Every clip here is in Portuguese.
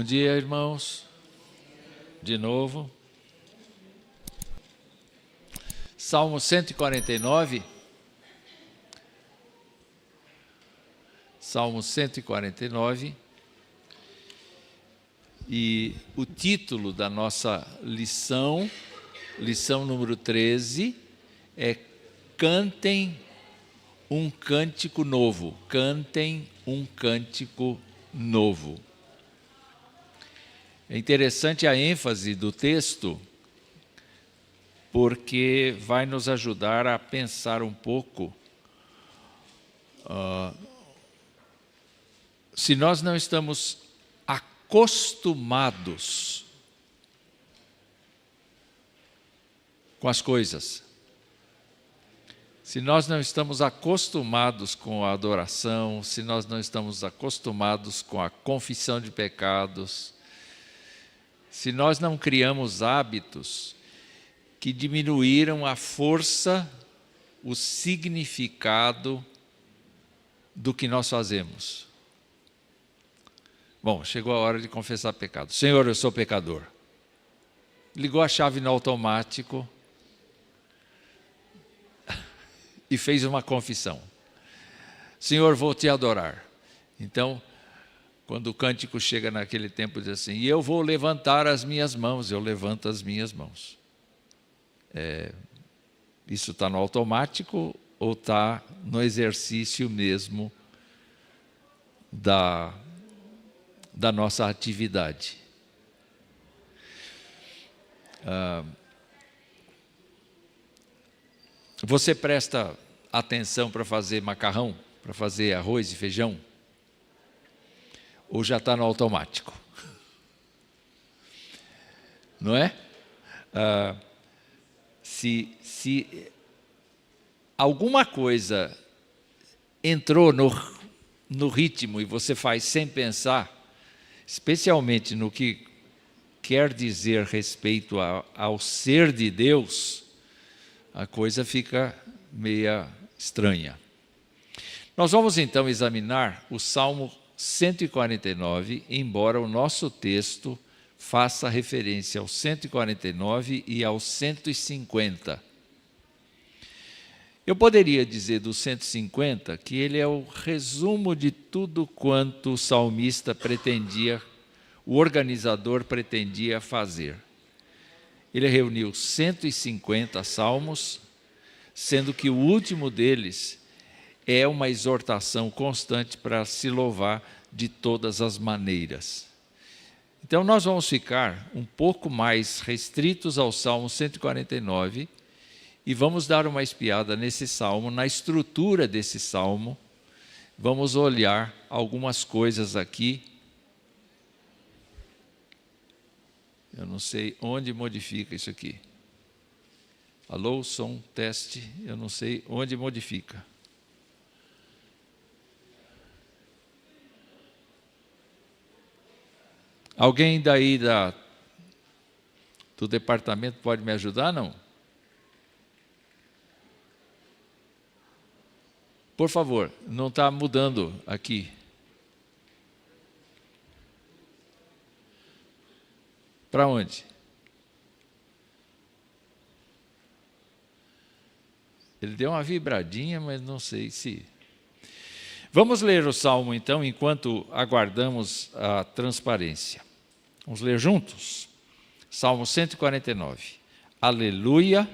Bom dia, irmãos. De novo. Salmo 149. Salmo 149. E o título da nossa lição número 13, é Cantem um cântico novo. Cantem um cântico novo. É interessante a ênfase do texto, porque vai nos ajudar a pensar um pouco se nós não estamos acostumados com as coisas, se nós não estamos acostumados com a adoração, se nós não estamos acostumados com a confissão de pecados, se nós não criamos hábitos que diminuíram a força, o significado do que nós fazemos. Bom, chegou a hora de confessar pecado. Senhor, eu sou pecador. Ligou a chave no automático e fez uma confissão. Senhor, vou te adorar. Então, quando o cântico chega naquele tempo, diz assim, e eu vou levantar as minhas mãos, eu levanto as minhas mãos. Isso está no automático ou está no exercício mesmo da nossa atividade? Você presta atenção para fazer macarrão, para fazer arroz e feijão? Ou já está no automático? Não é? Se alguma coisa entrou no ritmo e você faz sem pensar, especialmente no que quer dizer respeito ao ser de Deus, a coisa fica meia estranha. Nós vamos então examinar o Salmo 149, embora o nosso texto faça referência ao 149 e ao 150. Eu poderia dizer do 150 que ele é o resumo de tudo quanto o salmista pretendia, o organizador pretendia fazer. Ele reuniu 150 salmos, sendo que o último deles é uma exortação constante para se louvar de todas as maneiras. Então nós vamos ficar um pouco mais restritos ao Salmo 149 e vamos dar uma espiada nesse salmo, na estrutura desse salmo. Vamos olhar algumas coisas aqui. Eu não sei onde modifica isso aqui. Alô, som, teste, eu não sei onde modifica. Alguém daí do departamento pode me ajudar, não? Por favor, não está mudando aqui. Para onde? Ele deu uma vibradinha, mas não sei se... Vamos ler o Salmo, então, enquanto aguardamos a transparência. Vamos ler juntos? Salmo 149. Aleluia,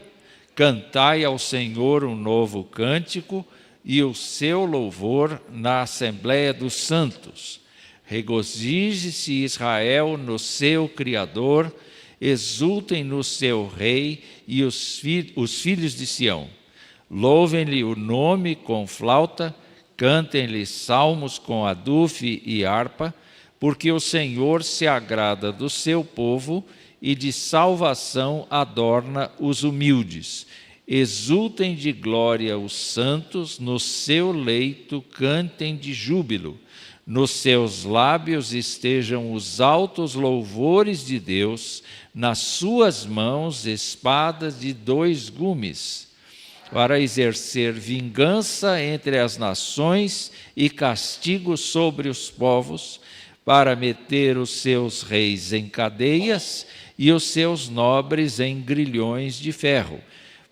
cantai ao Senhor um novo cântico e o seu louvor na Assembleia dos Santos. Regozije-se Israel no seu Criador, exultem no seu Rei e os filhos de Sião. Louvem-lhe o nome com flauta, cantem-lhe salmos com adufe e harpa, porque o Senhor se agrada do seu povo e de salvação adorna os humildes. Exultem de glória os santos, no seu leito cantem de júbilo. Nos seus lábios estejam os altos louvores de Deus, nas suas mãos espadas de 2 gumes, para exercer vingança entre as nações e castigo sobre os povos, para meter os seus reis em cadeias e os seus nobres em grilhões de ferro,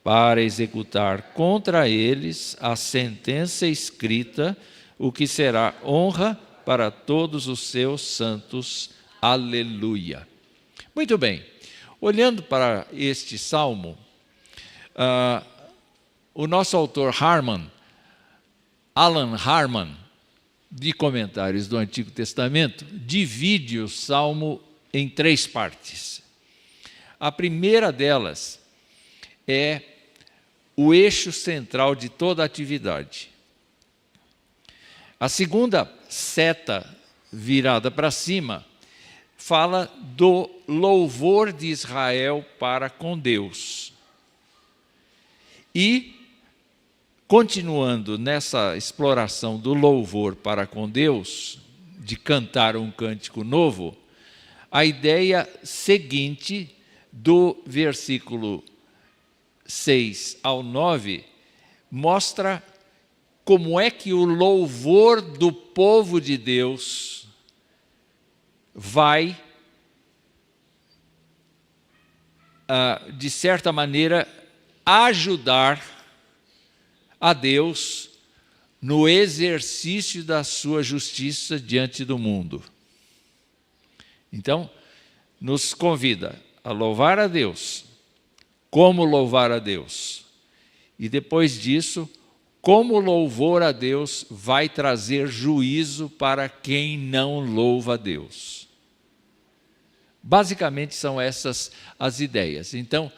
para executar contra eles a sentença escrita, o que será honra para todos os seus santos. Aleluia. Muito bem, olhando para este salmo, o nosso autor Alan Harman, de Comentários do Antigo Testamento, divide o salmo em 3 partes. A primeira delas é o eixo central de toda a atividade. A segunda seta virada para cima fala do louvor de Israel para com Deus. E, continuando nessa exploração do louvor para com Deus, de cantar um cântico novo, a ideia seguinte do versículo 6 ao 9 mostra como é que o louvor do povo de Deus vai, de certa maneira, ajudar a Deus no exercício da sua justiça diante do mundo. Então, nos convida a louvar a Deus, como louvar a Deus. E depois disso, como o louvor a Deus vai trazer juízo para quem não louva a Deus. Basicamente são essas as ideias. Então,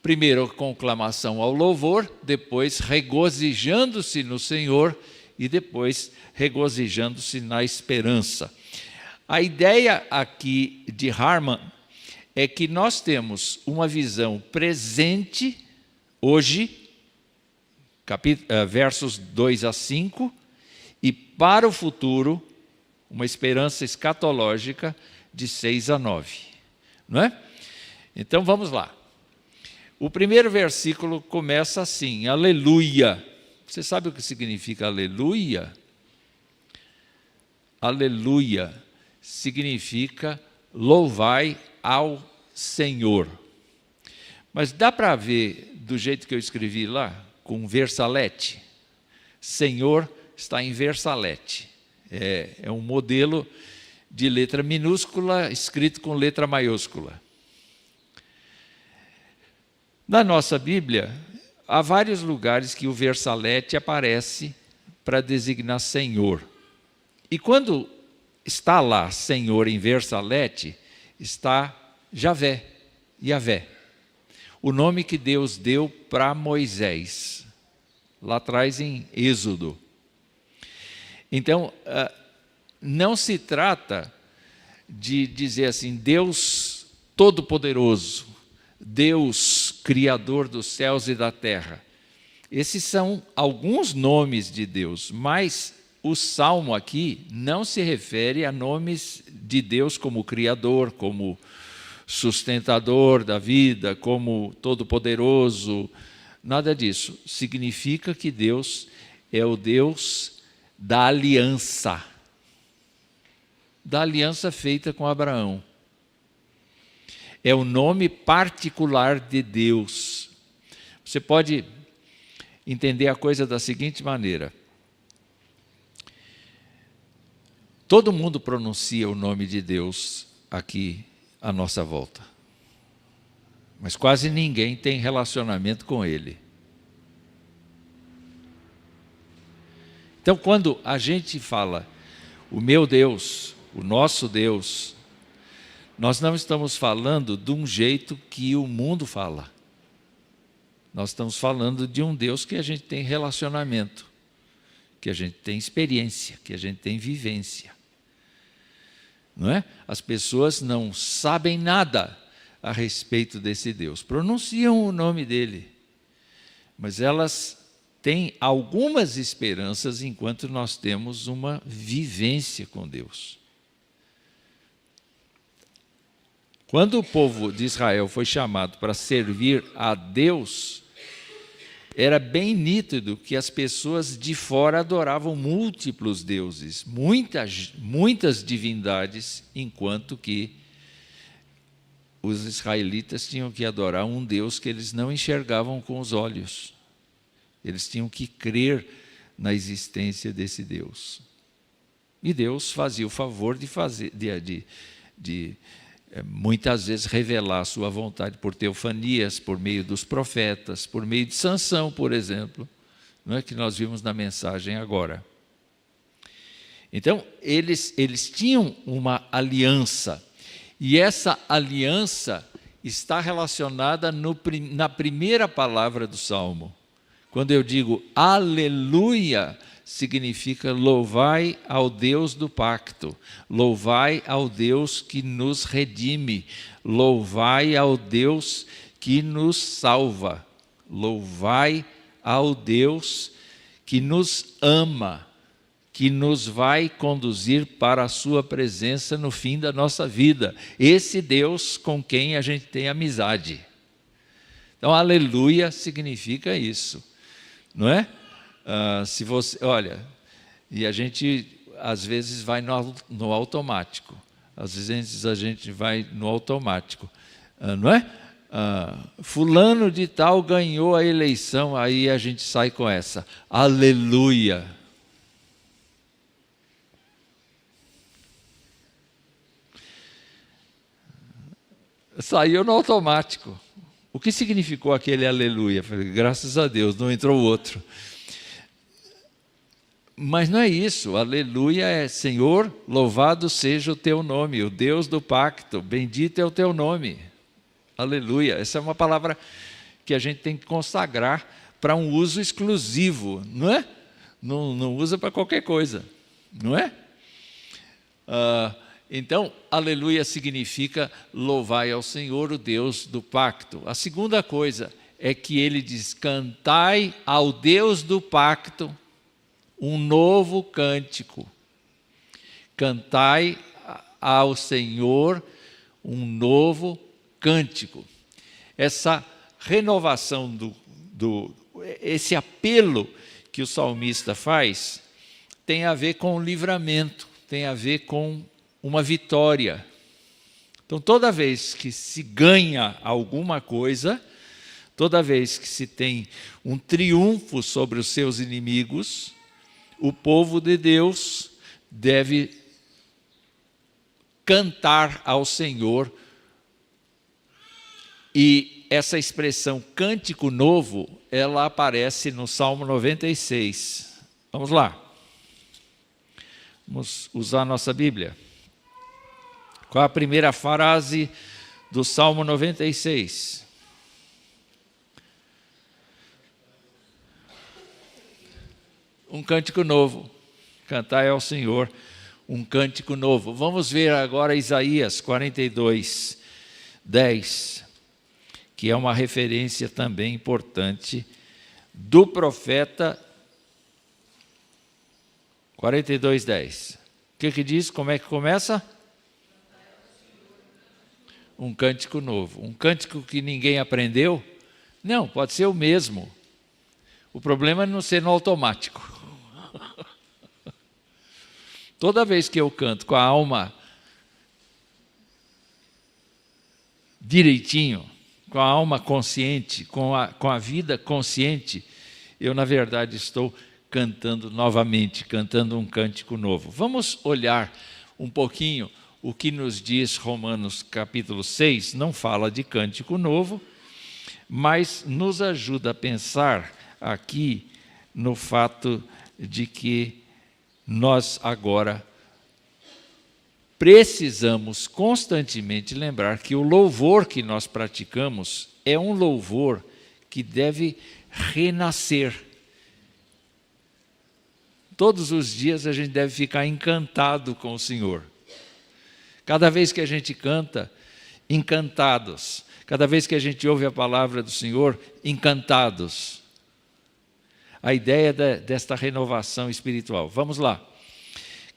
primeiro conclamação ao louvor, depois regozijando-se no Senhor e depois regozijando-se na esperança. A ideia aqui de Harman é que nós temos uma visão presente, hoje, versos 2 a 5, e para o futuro, uma esperança escatológica de 6 a 9. Não é? Então vamos lá. O primeiro versículo começa assim, aleluia. Você sabe o que significa aleluia? Aleluia significa louvai ao Senhor. Mas dá para ver do jeito que eu escrevi lá, com versalete? Senhor está em versalete. É um modelo de letra minúscula escrito com letra maiúscula. Na nossa Bíblia, há vários lugares que o versalete aparece para designar Senhor. E quando está lá Senhor em versalete, está Yahvé, o nome que Deus deu para Moisés, lá atrás em Êxodo. Então, não se trata de dizer assim, Deus Todo-Poderoso, Deus Criador dos céus e da terra. Esses são alguns nomes de Deus, mas o Salmo aqui não se refere a nomes de Deus como Criador, como sustentador da vida, como Todo-Poderoso, nada disso. Significa que Deus é o Deus da aliança feita com Abraão. É o nome particular de Deus. Você pode entender a coisa da seguinte maneira. Todo mundo pronuncia o nome de Deus aqui à nossa volta. Mas quase ninguém tem relacionamento com Ele. Então, quando a gente fala, o meu Deus, o nosso Deus, nós não estamos falando de um jeito que o mundo fala. Nós estamos falando de um Deus que a gente tem relacionamento, que a gente tem experiência, que a gente tem vivência. Não é? As pessoas não sabem nada a respeito desse Deus. Pronunciam o nome dele, mas elas têm algumas esperanças enquanto nós temos uma vivência com Deus. Quando o povo de Israel foi chamado para servir a Deus, era bem nítido que as pessoas de fora adoravam múltiplos deuses, muitas divindades, enquanto que os israelitas tinham que adorar um Deus que eles não enxergavam com os olhos. Eles tinham que crer na existência desse Deus. E Deus fazia o favor de muitas vezes revelar a sua vontade por teofanias, por meio dos profetas, por meio de Sansão, por exemplo, não é que nós vimos na mensagem agora. Então, eles tinham uma aliança, e essa aliança está relacionada na primeira palavra do Salmo. Quando eu digo aleluia, significa louvai ao Deus do pacto, louvai ao Deus que nos redime, louvai ao Deus que nos salva, louvai ao Deus que nos ama, que nos vai conduzir para a sua presença no fim da nossa vida. Esse Deus com quem a gente tem amizade. Então, aleluia significa isso, não é? Se você, olha, e a gente às vezes vai no automático, às vezes a gente vai no automático, não é? Fulano de tal ganhou a eleição, aí a gente sai com essa, aleluia. Saiu no automático. O que significou aquele aleluia? Falei, graças a Deus, não entrou outro. Mas não é isso, aleluia é Senhor, louvado seja o teu nome, o Deus do pacto, bendito é o teu nome. Aleluia, essa é uma palavra que a gente tem que consagrar para um uso exclusivo, não é? Não usa para qualquer coisa, não é? Então, aleluia significa louvai ao Senhor, o Deus do pacto. A segunda coisa é que ele diz, cantai ao Deus do pacto um novo cântico. Cantai ao Senhor um novo cântico. Essa renovação esse apelo que o salmista faz tem a ver com o livramento, tem a ver com uma vitória. Então, toda vez que se ganha alguma coisa, toda vez que se tem um triunfo sobre os seus inimigos, o povo de Deus deve cantar ao Senhor. E essa expressão cântico novo, ela aparece no Salmo 96. Vamos lá. Vamos usar a nossa Bíblia. Qual a primeira frase do Salmo 96? Um cântico novo. Cantai ao Senhor um cântico novo. Vamos ver agora Isaías 42, 10, que é uma referência também importante do profeta 42, 10. O que diz? Como é que começa? Um cântico novo. Um cântico que ninguém aprendeu? Não, pode ser o mesmo. O problema é não ser no automático. Toda vez que eu canto com a alma direitinho, com a alma consciente, com a vida consciente, eu, na verdade, estou cantando novamente, cantando um cântico novo. Vamos olhar um pouquinho o que nos diz Romanos capítulo 6, não fala de cântico novo, mas nos ajuda a pensar aqui no fato de que nós agora precisamos constantemente lembrar que o louvor que nós praticamos é um louvor que deve renascer. Todos os dias a gente deve ficar encantado com o Senhor. Cada vez que a gente canta, encantados. Cada vez que a gente ouve a palavra do Senhor, encantados. A ideia desta renovação espiritual. Vamos lá.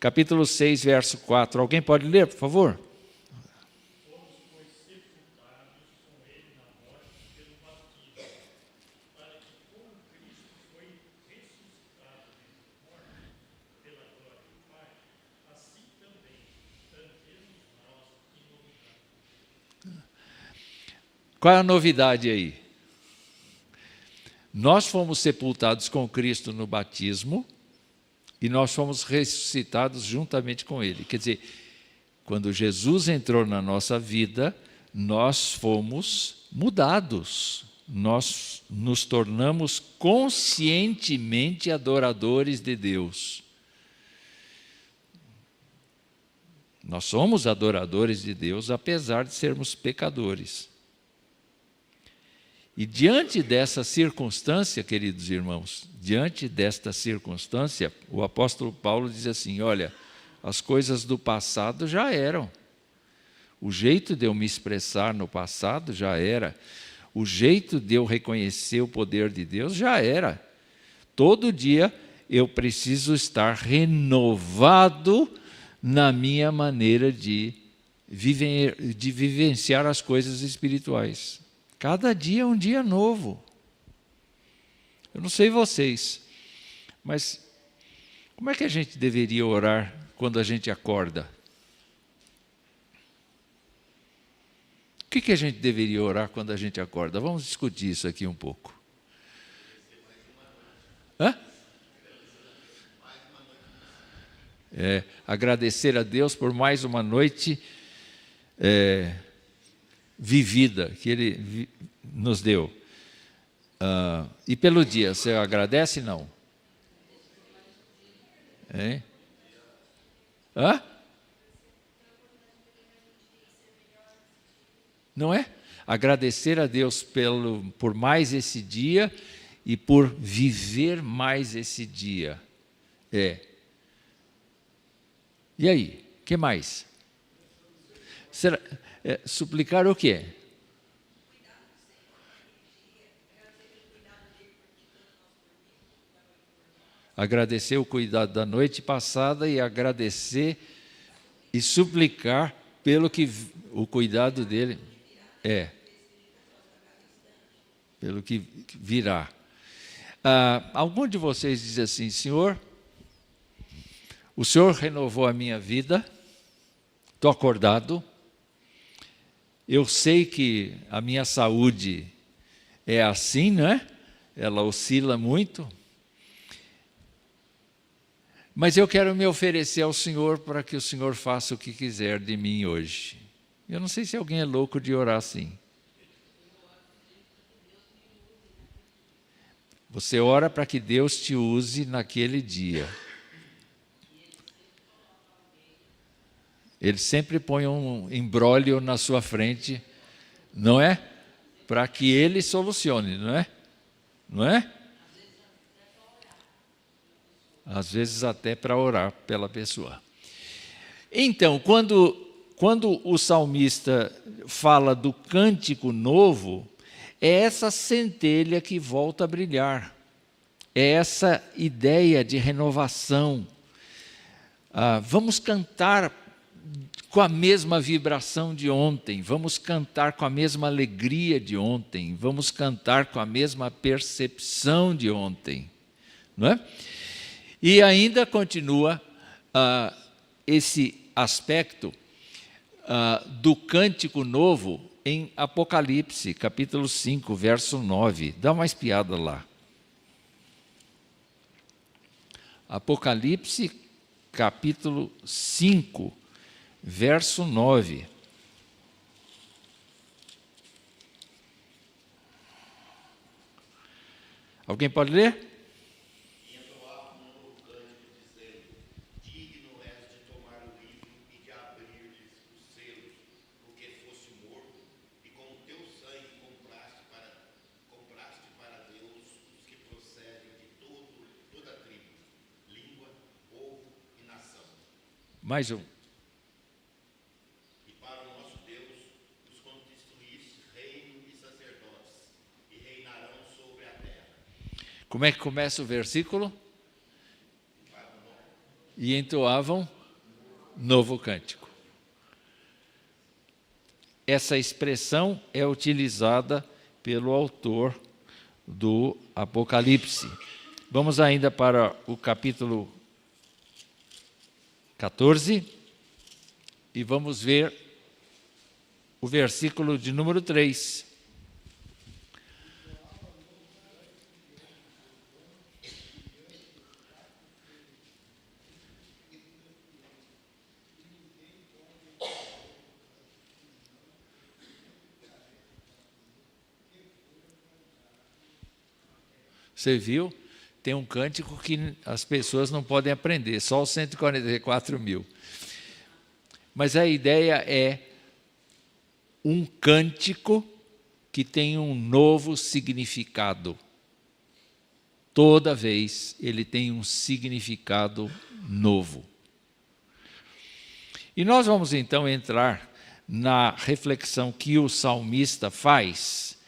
Capítulo 6, verso 4. Alguém pode ler, por favor? Qual é a novidade aí? Nós fomos sepultados com Cristo no batismo e nós fomos ressuscitados juntamente com Ele. Quer dizer, quando Jesus entrou na nossa vida, nós fomos mudados. Nós nos tornamos conscientemente adoradores de Deus. Nós somos adoradores de Deus, apesar de sermos pecadores. E diante dessa circunstância, queridos irmãos, diante desta circunstância, o apóstolo Paulo diz assim: olha, as coisas do passado já eram. O jeito de eu me expressar no passado já era. O jeito de eu reconhecer o poder de Deus já era. Todo dia eu preciso estar renovado na minha maneira de vivenciar as coisas espirituais. Cada dia é um dia novo. Eu não sei vocês, mas como é que a gente deveria orar quando a gente acorda? O que a gente deveria orar quando a gente acorda? Vamos discutir isso aqui um pouco. Agradecer a Deus por mais uma noite vivida que Ele nos deu. E pelo dia, você agradece? Não? Não é? Agradecer a Deus por mais esse dia e por viver mais esse dia. E aí, o que mais? Suplicar o quê? Agradecer o cuidado da noite passada e agradecer e suplicar pelo que o cuidado dele pelo que virá. Algum de vocês diz assim: Senhor, o Senhor renovou a minha vida, estou acordado, eu sei que a minha saúde é assim, não é? Ela oscila muito, mas eu quero me oferecer ao Senhor para que o Senhor faça o que quiser de mim hoje. Eu não sei se alguém é louco de orar assim. Você ora para que Deus te use naquele dia. Ele sempre põe um imbróglio na sua frente, não é? Para que Ele solucione, não é? Não é? Às vezes até para orar pela pessoa. Então, quando o salmista fala do cântico novo, é essa centelha que volta a brilhar. É essa ideia de renovação. Vamos cantar com a mesma vibração de ontem, vamos cantar com a mesma alegria de ontem, vamos cantar com a mesma percepção de ontem, não é? E ainda continua esse aspecto do cântico novo em Apocalipse, capítulo 5, verso 9. Dá uma espiada lá. Apocalipse, capítulo 5, verso 9. Alguém pode ler? Mais um. E para o nosso Deus os constituísse reino e sacerdotes, e reinarão sobre a terra. Como é que começa o versículo? E entoavam novo cântico. Essa expressão é utilizada pelo autor do Apocalipse. Vamos ainda para o capítulo 14 e vamos ver o versículo de número 3. Você viu? Tem um cântico que as pessoas não podem aprender, só os 144 mil. Mas a ideia é um cântico que tem um novo significado. Toda vez ele tem um significado novo. E nós vamos então entrar na reflexão que o salmista faz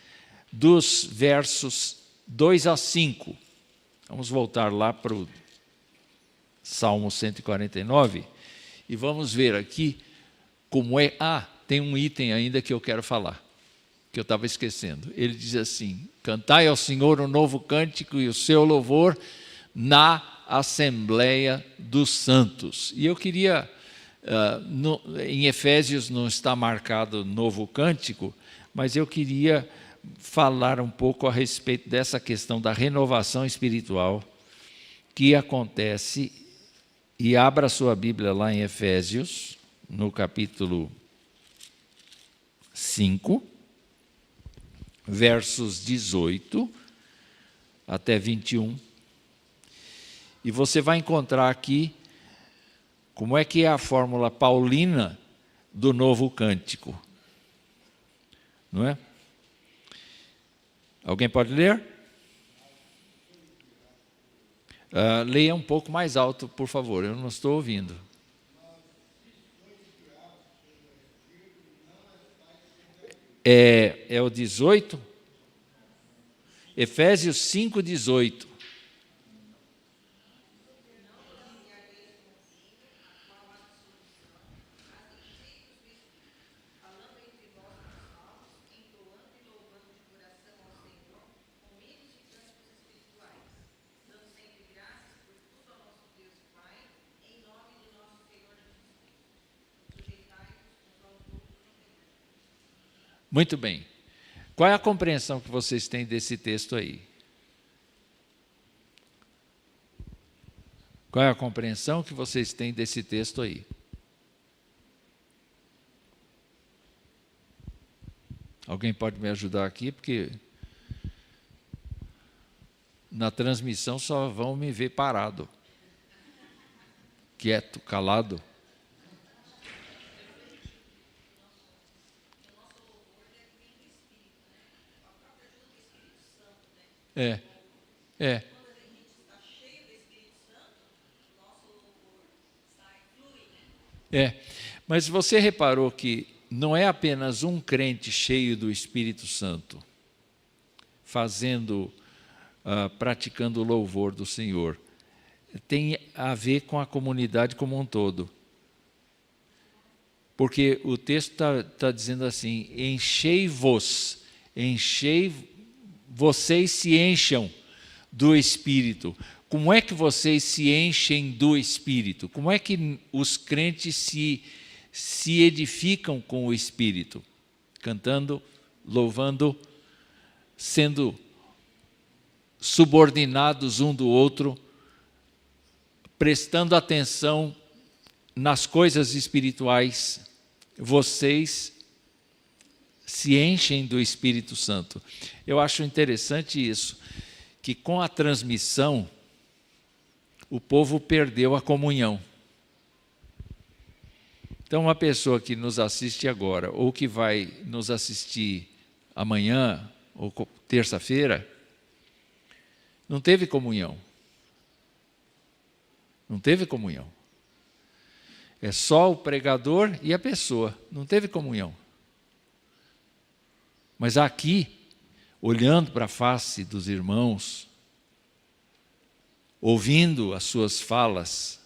dos versos 2 a 5. Vamos voltar lá para o Salmo 149 e vamos ver aqui como é. Tem um item ainda que eu quero falar, que eu estava esquecendo. Ele diz assim: cantai ao Senhor um novo cântico e o seu louvor na Assembleia dos Santos. E eu queria, em Efésios não está marcado novo cântico, mas eu queria falar um pouco a respeito dessa questão da renovação espiritual que acontece, e abra sua Bíblia lá em Efésios, no capítulo 5, versos 18 até 21, e você vai encontrar aqui como é que é a fórmula paulina do novo cântico, não é? Alguém pode ler? Leia um pouco mais alto, por favor, eu não estou ouvindo. É o 18? Efésios 5, 18. Muito bem. Qual é a compreensão que vocês têm desse texto aí? Qual é a compreensão que vocês têm desse texto aí? Alguém pode me ajudar aqui? Porque na transmissão só vão me ver parado, quieto, calado. Mas você reparou que não é apenas um crente cheio do Espírito Santo, praticando o louvor do Senhor. Tem a ver com a comunidade como um todo. Porque o texto está dizendo assim: vocês se encham do Espírito. Como é que vocês se enchem do Espírito? Como é que os crentes se edificam com o Espírito? Cantando, louvando, sendo subordinados um do outro, prestando atenção nas coisas espirituais. Vocês se enchem do Espírito Santo. Eu acho interessante isso, que com a transmissão o povo perdeu a comunhão. Então, uma pessoa que nos assiste agora, ou que vai nos assistir amanhã, ou terça-feira, não teve comunhão. Não teve comunhão. É só o pregador e a pessoa, não teve comunhão. Mas aqui, olhando para a face dos irmãos, ouvindo as suas falas,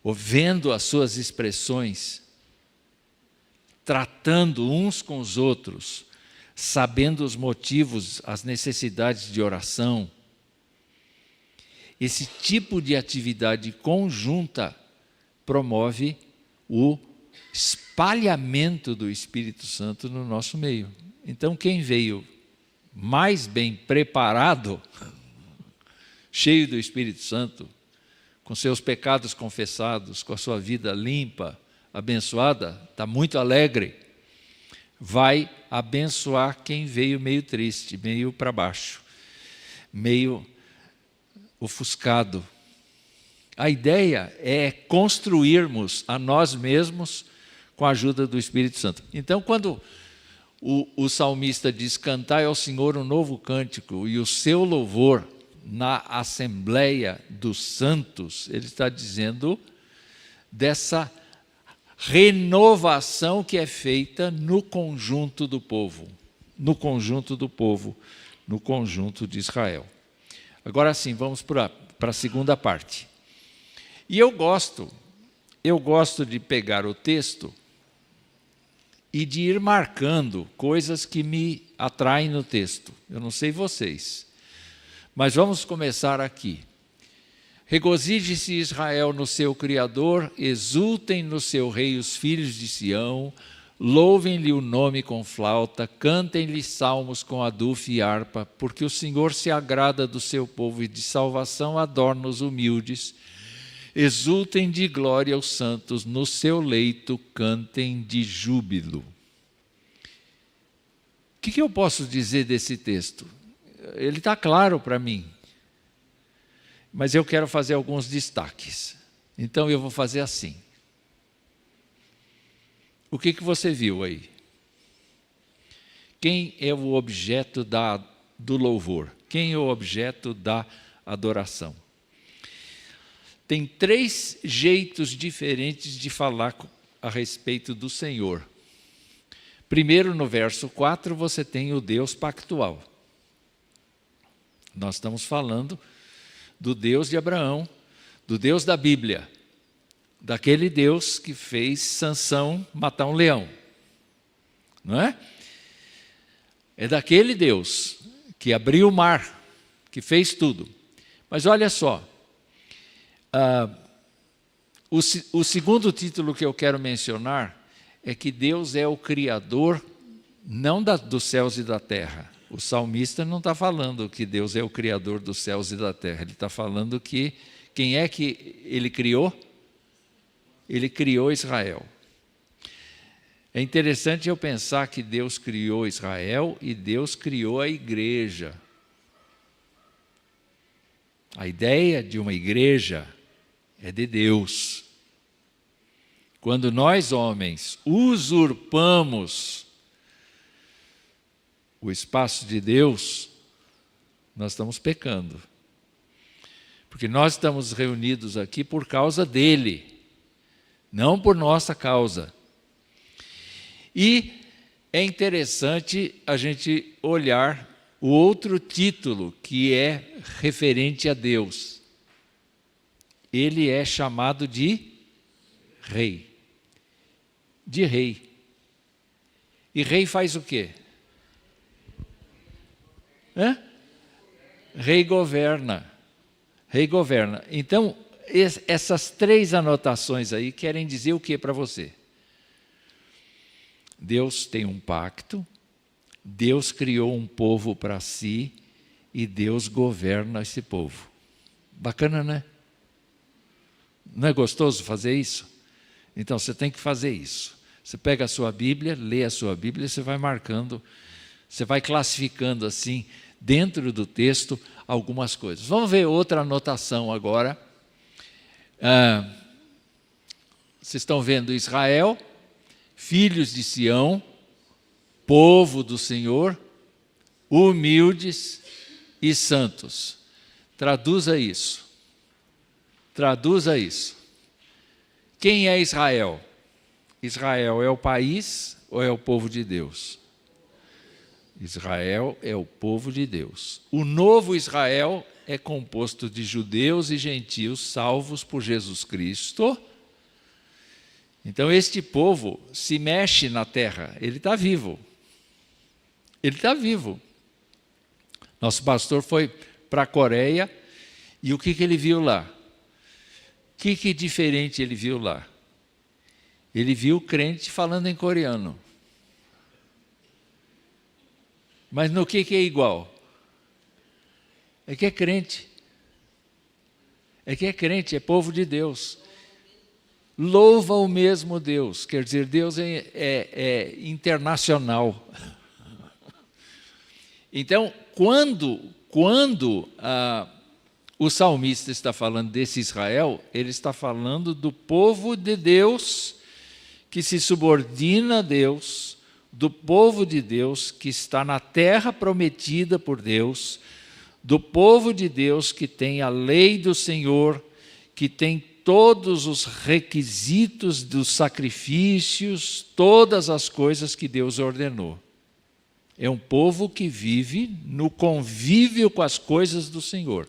ouvindo as suas expressões, tratando uns com os outros, sabendo os motivos, as necessidades de oração, esse tipo de atividade conjunta promove o espalhamento do Espírito Santo no nosso meio. Então, quem veio mais bem preparado, cheio do Espírito Santo, com seus pecados confessados, com a sua vida limpa, abençoada, está muito alegre, vai abençoar quem veio meio triste, meio para baixo. meio ofuscado. A ideia é construirmos a nós mesmos com a ajuda do Espírito Santo. Então, quando o salmista diz: cantai ao Senhor um novo cântico e o seu louvor na Assembleia dos Santos, ele está dizendo dessa renovação que é feita no conjunto do povo, no conjunto de Israel. Agora sim, vamos para a segunda parte. E eu gosto de pegar o texto e de ir marcando coisas que me atraem no texto. Eu não sei vocês, mas vamos começar aqui. Regozije-se Israel no seu Criador, exultem no seu Rei os filhos de Sião, louvem-lhe o nome com flauta, cantem-lhe salmos com adufo e harpa, porque o Senhor se agrada do seu povo e de salvação adorna os humildes. Exultem de glória os santos, no seu leito cantem de júbilo. O que eu posso dizer desse texto? Ele está claro para mim, mas eu quero fazer alguns destaques. Então eu vou fazer assim. O que você viu aí? Quem é o objeto do louvor? Quem é o objeto da adoração? Tem 3 jeitos diferentes de falar a respeito do Senhor. Primeiro, no verso 4, você tem o Deus pactual. Nós estamos falando do Deus de Abraão, do Deus da Bíblia, daquele Deus que fez Sansão matar um leão. Não é? É daquele Deus que abriu o mar, que fez tudo. Mas olha só, o segundo título que eu quero mencionar é que Deus é o Criador, não dos céus e da terra. O salmista não está falando que Deus é o Criador dos céus e da terra. Ele está falando que quem é que ele criou? Ele criou Israel. É interessante eu pensar que Deus criou Israel e Deus criou a igreja. A ideia de uma igreja é de Deus. Quando nós, homens, usurpamos o espaço de Deus, nós estamos pecando. Porque nós estamos reunidos aqui por causa dele, não por nossa causa. E é interessante a gente olhar o outro título que é referente a Deus. Ele é chamado de rei. De rei. E rei faz o quê? Rei governa. Rei governa. Então, essas 3 anotações aí querem dizer o que para você? Deus tem um pacto, Deus criou um povo para si e Deus governa esse povo. Bacana, né? Não é gostoso fazer isso? Então, você tem que fazer isso. Você pega a sua Bíblia, lê a sua Bíblia, você vai marcando, você vai classificando assim, dentro do texto, algumas coisas. Vamos ver outra anotação agora. Vocês estão vendo Israel, filhos de Sião, povo do Senhor, humildes e santos. Traduza isso. Traduza isso. Quem é Israel? Israel é o país ou é o povo de Deus? Israel é o povo de Deus. O novo Israel é composto de judeus e gentios salvos por Jesus Cristo. Então, este povo se mexe na terra, ele está vivo. Ele está vivo. Nosso pastor foi para a Coreia e o que ele viu lá? O que diferente ele viu lá? Ele viu crente falando em coreano. Mas no que é igual? É que é crente. É que é crente, é povo de Deus. Louva o mesmo Deus, quer dizer, Deus é internacional. Então, quando quando o salmista está falando desse Israel, ele está falando do povo de Deus que se subordina a Deus, do povo de Deus que está na terra prometida por Deus, do povo de Deus que tem a lei do Senhor, que tem todos os requisitos dos sacrifícios, todas as coisas que Deus ordenou. É um povo que vive no convívio com as coisas do Senhor.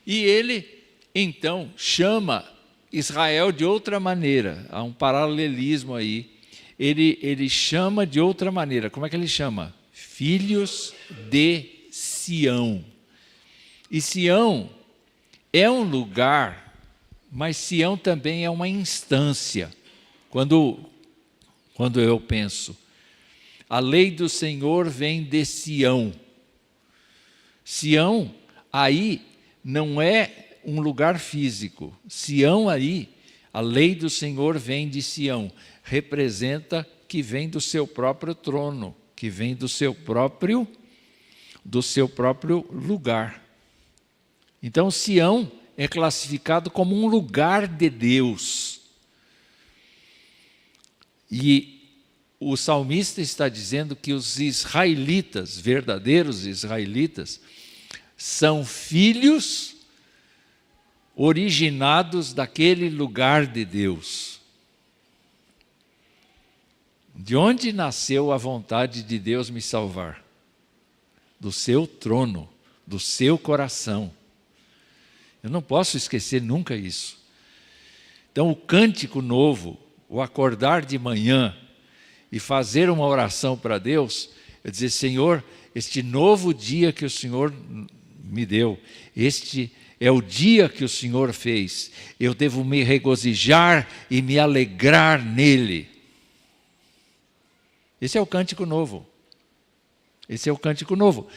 E ele, então, chama Israel de outra maneira. Há um paralelismo aí. Ele chama de outra maneira. Como é que ele chama? Filhos de Sião. E Sião é um lugar, mas Sião também é uma instância. Quando eu penso, a lei do Senhor vem de Sião. Sião, aí, não é um lugar físico. Sião aí, a lei do Senhor vem de Sião. Representa que vem do seu próprio trono, que vem do seu próprio lugar. Então, Sião é classificado como um lugar de Deus. E o salmista está dizendo que os israelitas, verdadeiros israelitas, são filhos originados daquele lugar de Deus. De onde nasceu a vontade de Deus me salvar? Do seu trono, do seu coração. Eu não posso esquecer nunca isso. Então, o cântico novo, o acordar de manhã e fazer uma oração para Deus, é dizer: Senhor, este novo dia que o Senhor me deu, este é o dia que o Senhor fez, eu devo me regozijar e me alegrar nele. Esse é o cântico novo. Esse é o cântico novo.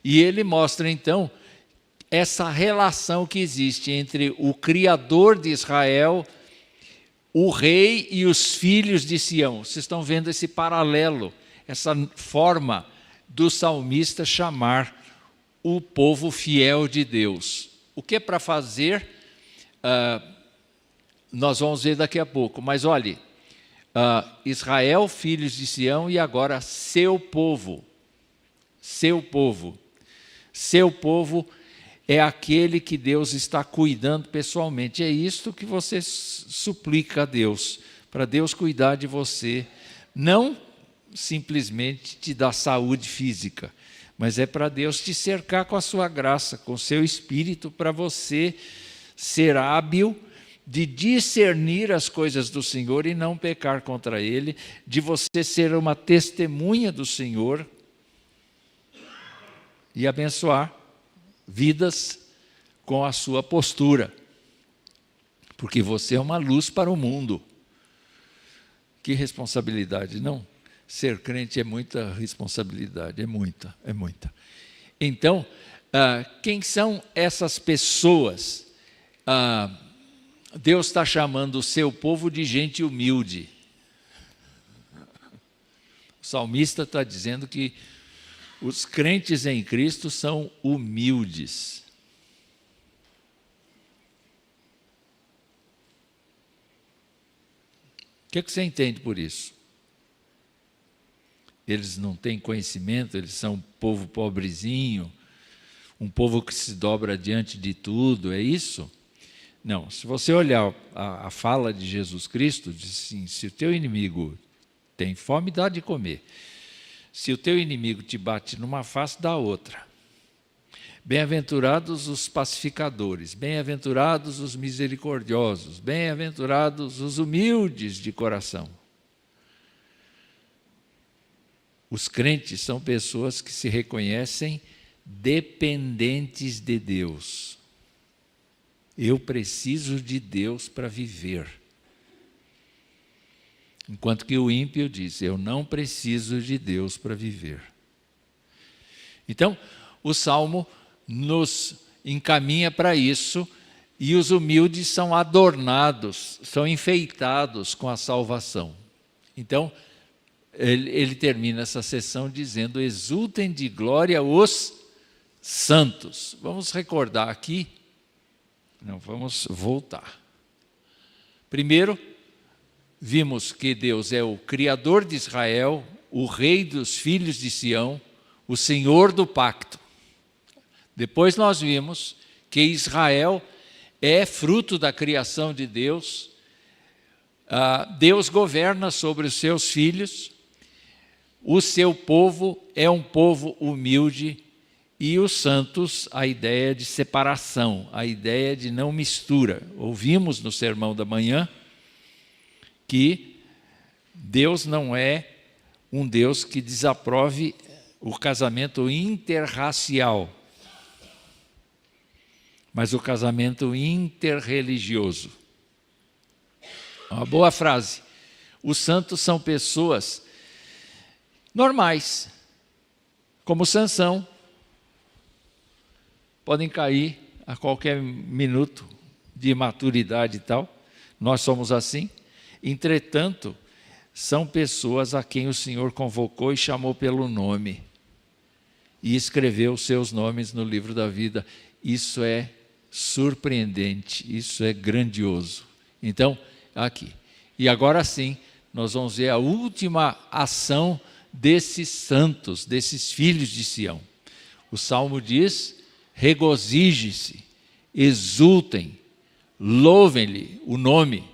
E ele mostra, então, essa relação que existe entre o Criador de Israel, o rei e os filhos de Sião. Vocês estão vendo esse paralelo, essa forma do salmista chamar o povo fiel de Deus. O que é para fazer, nós vamos ver daqui a pouco. Mas olhe, Israel, filhos de Sião, e agora seu povo. Seu povo. Seu povo é aquele que Deus está cuidando pessoalmente. É isto que você suplica a Deus, para Deus cuidar de você. Não simplesmente te dar saúde física, mas é para Deus te cercar com a sua graça, com o seu espírito, para você ser hábil de discernir as coisas do Senhor e não pecar contra Ele, de você ser uma testemunha do Senhor e abençoar vidas com a sua postura, porque você é uma luz para o mundo. Que responsabilidade, não? Ser crente é muita responsabilidade, é muita. Então, quem são essas pessoas? Deus está chamando o seu povo de gente humilde. O salmista está dizendo que os crentes em Cristo são humildes. O que você entende por isso? Eles não têm conhecimento, eles são um povo pobrezinho, um povo que se dobra diante de tudo, é isso? Não, se você olhar a fala de Jesus Cristo, diz assim: se o teu inimigo tem fome, dá de comer. Se o teu inimigo te bate numa face, dá outra. Bem-aventurados os pacificadores, bem-aventurados os misericordiosos, bem-aventurados os humildes de coração. Os crentes são pessoas que se reconhecem dependentes de Deus. Eu preciso de Deus para viver. Enquanto que o ímpio diz: eu não preciso de Deus para viver. Então, o Salmo nos encaminha para isso, e os humildes são adornados, são enfeitados com a salvação. Então, ele termina essa sessão dizendo: exultem de glória os santos. Vamos recordar aqui, não, vamos voltar. Primeiro, vimos que Deus é o Criador de Israel, o Rei dos filhos de Sião, o Senhor do pacto. Depois nós vimos que Israel é fruto da criação de Deus. Deus governa sobre os seus filhos, o seu povo é um povo humilde, e os santos, a ideia de separação, a ideia de não mistura. Ouvimos no sermão da manhã que Deus não é um Deus que desaprove o casamento interracial, mas o casamento interreligioso. Uma boa frase. Os santos são pessoas normais, como Sansão. Podem cair a qualquer minuto de imaturidade e tal. Nós somos assim. Entretanto, são pessoas a quem o Senhor convocou e chamou pelo nome. E escreveu os seus nomes no livro da vida. Isso é surpreendente, isso é grandioso. Então, aqui. E agora sim, nós vamos ver a última ação desses santos, desses filhos de Sião. O Salmo diz: regozije-se, exultem, louvem-lhe o nome,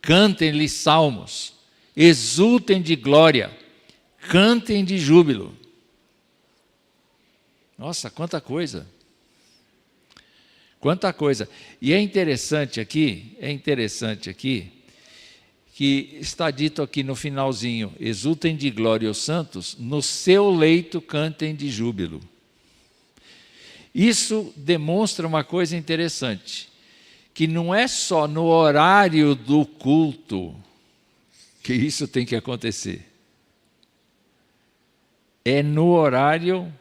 cantem-lhe salmos, exultem de glória, cantem de júbilo. Nossa, quanta coisa! Quanta coisa! E é interessante aqui que está dito aqui no finalzinho: exultem de glória os santos, no seu leito cantem de júbilo. Isso demonstra uma coisa interessante, que não é só no horário do culto que isso tem que acontecer. É no horário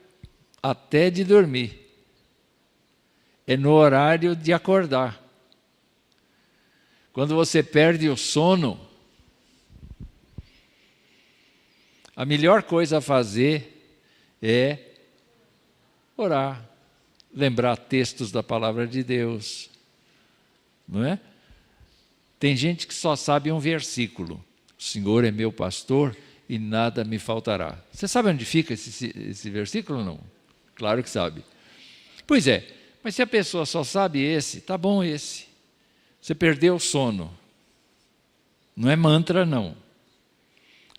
até de dormir. É no horário de acordar. Quando você perde o sono, a melhor coisa a fazer é orar, lembrar textos da palavra de Deus, não é? Tem gente que só sabe um versículo: o Senhor é meu pastor e nada me faltará. Você sabe onde fica esse versículo ou não? Claro que sabe. Pois é, mas se a pessoa só sabe esse, tá bom esse. Você perdeu o sono. Não é mantra, não.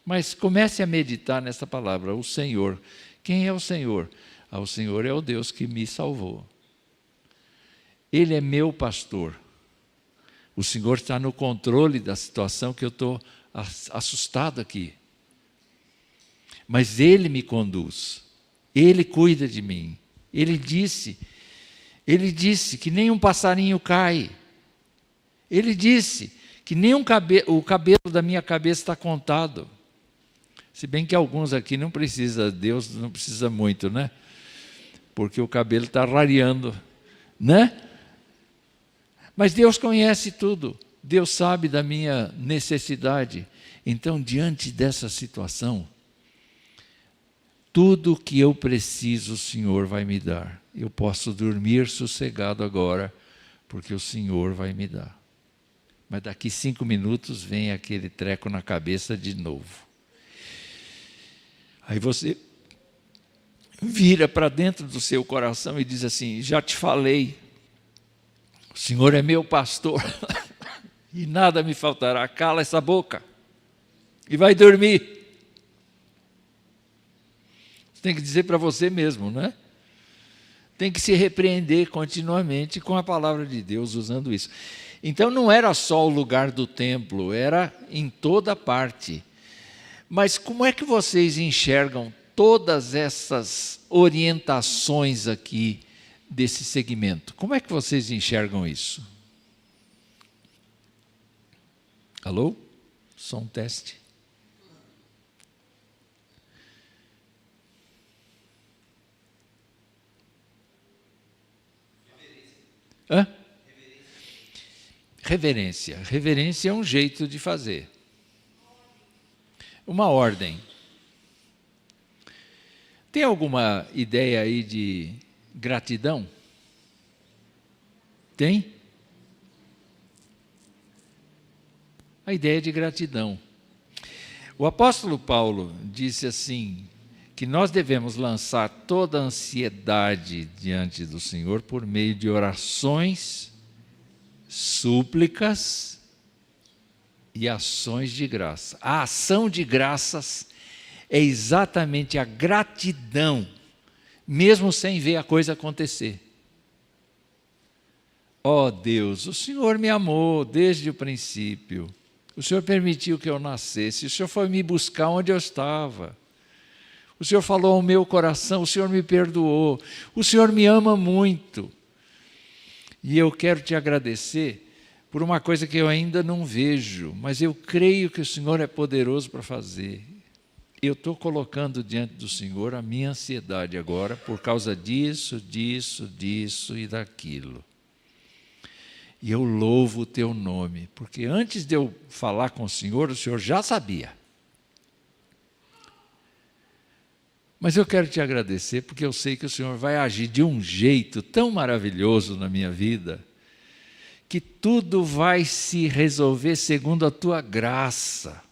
Mas comece a meditar nessa palavra, o Senhor. Quem é o Senhor? O Senhor é o Deus que me salvou. Ele é meu pastor. O Senhor está no controle da situação que eu estou assustado aqui. Mas Ele me conduz. Ele cuida de mim. Ele disse que nem um passarinho cai. Ele disse que nem o cabelo da minha cabeça está contado. Se bem que alguns aqui não precisa, Deus não precisa muito, né? Porque o cabelo está rareando, né? Mas Deus conhece tudo. Deus sabe da minha necessidade. Então, diante dessa situação, tudo que eu preciso, o Senhor vai me dar. Eu posso dormir sossegado agora, porque o Senhor vai me dar. Mas daqui 5 minutos vem aquele treco na cabeça de novo. Aí você vira para dentro do seu coração e diz assim: já te falei, o Senhor é meu pastor e nada me faltará. Cala essa boca e vai dormir. Você tem que dizer para você mesmo, não é? Tem que se repreender continuamente com a palavra de Deus, usando isso. Então não era só o lugar do templo, era em toda parte. Mas como é que vocês enxergam todas essas orientações aqui desse segmento? Como é que vocês enxergam isso? Alô? Som teste. Hã? Reverência. Reverência é um jeito de fazer. Uma ordem. Tem alguma ideia aí de gratidão? Tem? A ideia de gratidão. O apóstolo Paulo disse assim, que nós devemos lançar toda a ansiedade diante do Senhor por meio de orações, súplicas e ações de graça. A ação de graças é exatamente a gratidão, mesmo sem ver a coisa acontecer. Ó Deus, o Senhor me amou desde o princípio. O Senhor permitiu que eu nascesse. O Senhor foi me buscar onde eu estava. O Senhor falou ao meu coração, o Senhor me perdoou. O Senhor me ama muito. E eu quero te agradecer por uma coisa que eu ainda não vejo, mas eu creio que o Senhor é poderoso para fazer. Eu estou colocando diante do Senhor a minha ansiedade agora por causa disso, disso, disso e daquilo. E eu louvo o teu nome, porque antes de eu falar com o Senhor já sabia. Mas eu quero te agradecer, porque eu sei que o Senhor vai agir de um jeito tão maravilhoso na minha vida, que tudo vai se resolver segundo a tua graça.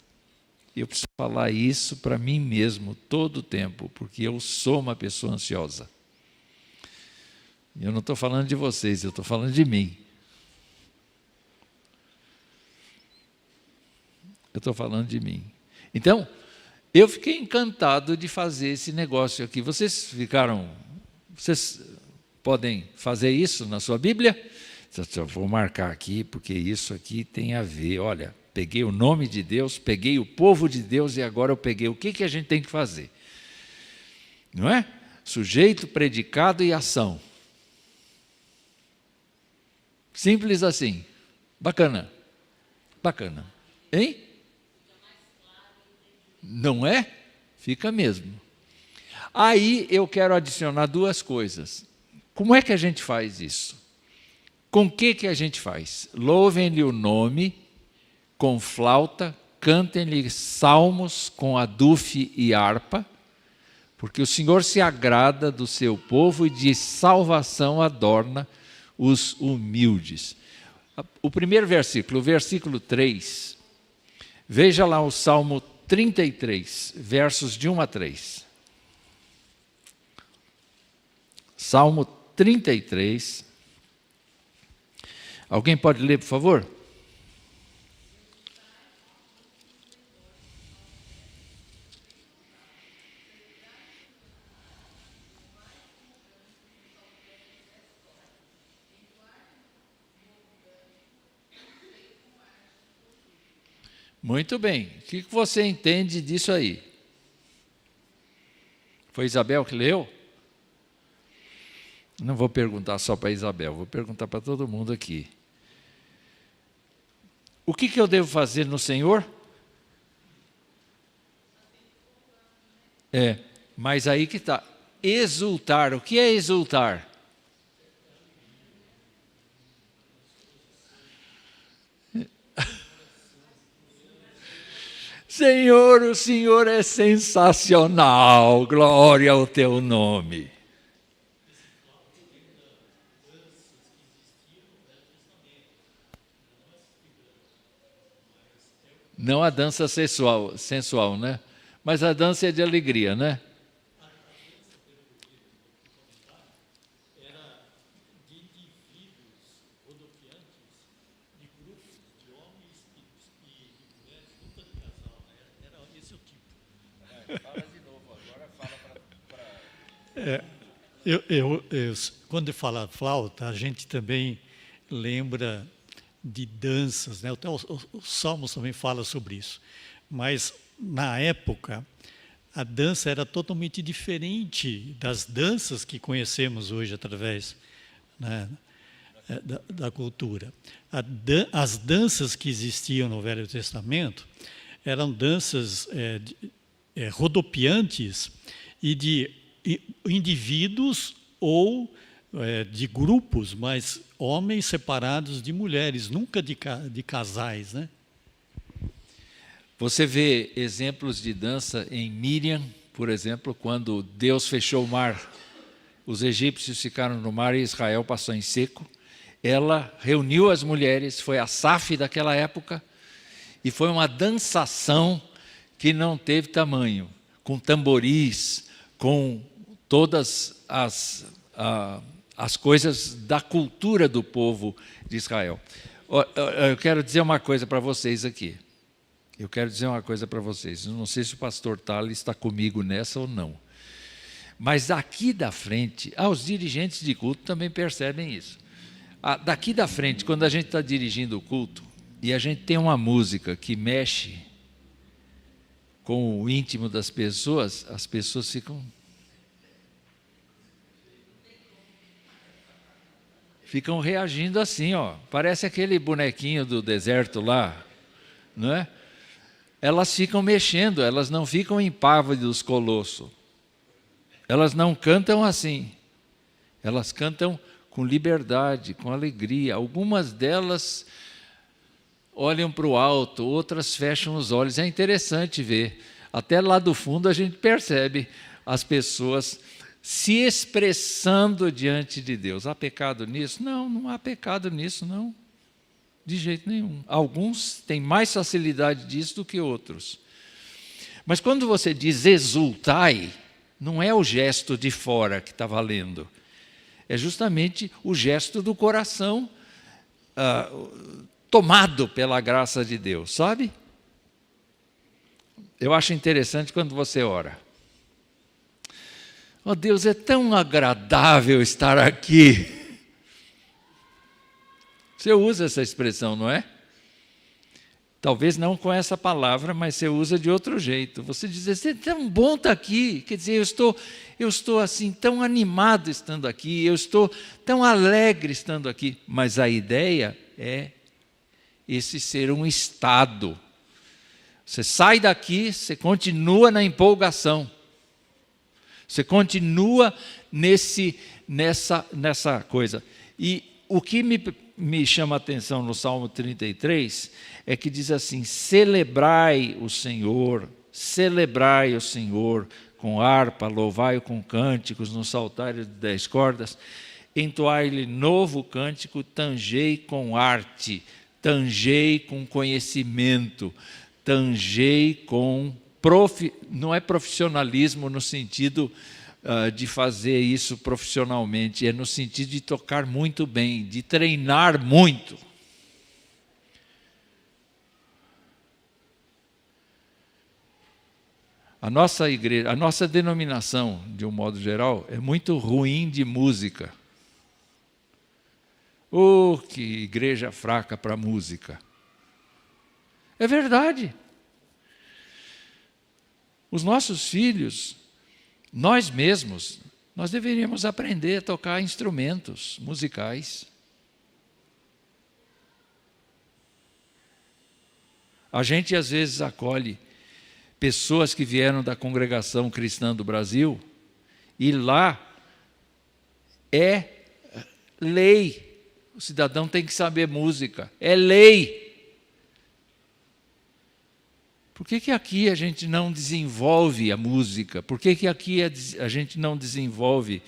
Eu preciso falar isso para mim mesmo todo o tempo, porque eu sou uma pessoa ansiosa. Eu não estou falando de vocês, eu estou falando de mim. Eu estou falando de mim. Então, eu fiquei encantado de fazer esse negócio aqui. Vocês podem fazer isso na sua Bíblia? Eu vou marcar aqui, porque isso aqui tem a ver. Olha, peguei o nome de Deus, peguei o povo de Deus e agora eu peguei o que a gente tem que fazer. Não é? Sujeito, predicado e ação. Simples assim. Bacana. Bacana. Hein? Não é? Fica mesmo. Aí eu quero adicionar duas coisas. Como é que a gente faz isso? Com que a gente faz? Louvem-lhe o nome com flauta, cantem-lhe salmos com adufe e harpa, porque o Senhor se agrada do seu povo e de salvação adorna os humildes. O primeiro versículo, o versículo 3, veja lá o Salmo 33, versos de 1 a 3. Salmo 33. Alguém pode ler, por favor? Muito bem. O que você entende disso aí? Foi Isabel que leu? Não vou perguntar só para Isabel, vou perguntar para todo mundo aqui. O que eu devo fazer no Senhor? Mas aí que está. Exultar. O que é exultar? Senhor, o Senhor é sensacional, glória ao teu nome. Não a dança sensual, né? Mas a dança é de alegria, né? Quando fala flauta, a gente também lembra de danças, né? Até os Salmos também fala sobre isso. Mas, na época, a dança era totalmente diferente das danças que conhecemos hoje através, né, da cultura. As danças que existiam no Velho Testamento eram danças rodopiantes e de indivíduos ou de grupos, mas homens separados de mulheres, nunca de casais, né? Você vê exemplos de dança em Miriam, por exemplo, quando Deus fechou o mar os egípcios ficaram no mar e Israel passou em seco. Ela reuniu as mulheres, foi a Asaf daquela época, e foi uma dançação que não teve tamanho, com tamboris, com todas as coisas da cultura do povo de Israel. Eu quero dizer uma coisa para vocês aqui. Eu não sei se o pastor Thales está comigo nessa ou não. Mas daqui da frente, os dirigentes de culto também percebem isso. Daqui da frente, quando a gente está dirigindo o culto, e a gente tem uma música que mexe com o íntimo das pessoas, as pessoas ficam reagindo assim, parece aquele bonequinho do deserto lá, não é? Elas ficam mexendo, elas não ficam impávidos colosso. Elas não cantam assim. Elas cantam com liberdade, com alegria. Algumas delas olham para o alto, outras fecham os olhos. É interessante ver. Até lá do fundo a gente percebe as pessoas se expressando diante de Deus. Há pecado nisso? Não, não há pecado nisso, não. De jeito nenhum. Alguns têm mais facilidade disso do que outros. Mas quando você diz exultai, não é o gesto de fora que está valendo. É justamente o gesto do coração tomado pela graça de Deus, sabe? Eu acho interessante quando você ora. Deus, é tão agradável estar aqui. Você usa essa expressão, não é? Talvez não com essa palavra, mas você usa de outro jeito. Você diz, é tão bom estar aqui. Quer dizer, eu estou assim tão animado estando aqui, eu estou tão alegre estando aqui. Mas a ideia é esse ser um estado. Você sai daqui, você continua na empolgação. Você continua nessa coisa. E o que me chama a atenção no Salmo 33 é que diz assim: celebrai o Senhor com harpa, louvai-o com cânticos, no saltário de 10 cordas, entoai-lhe novo cântico, tangei com arte, tangei com conhecimento, tangei com não é profissionalismo no sentido de fazer isso profissionalmente, é no sentido de tocar muito bem, de treinar muito. A nossa igreja, a nossa denominação, de um modo geral, é muito ruim de música. Que igreja fraca para música. É verdade. Os nossos filhos, nós mesmos, nós deveríamos aprender a tocar instrumentos musicais. A gente às vezes acolhe pessoas que vieram da congregação cristã do Brasil e lá é lei. O cidadão tem que saber música, é lei. Por que aqui a gente não desenvolve a música? Por que aqui a gente não desenvolve...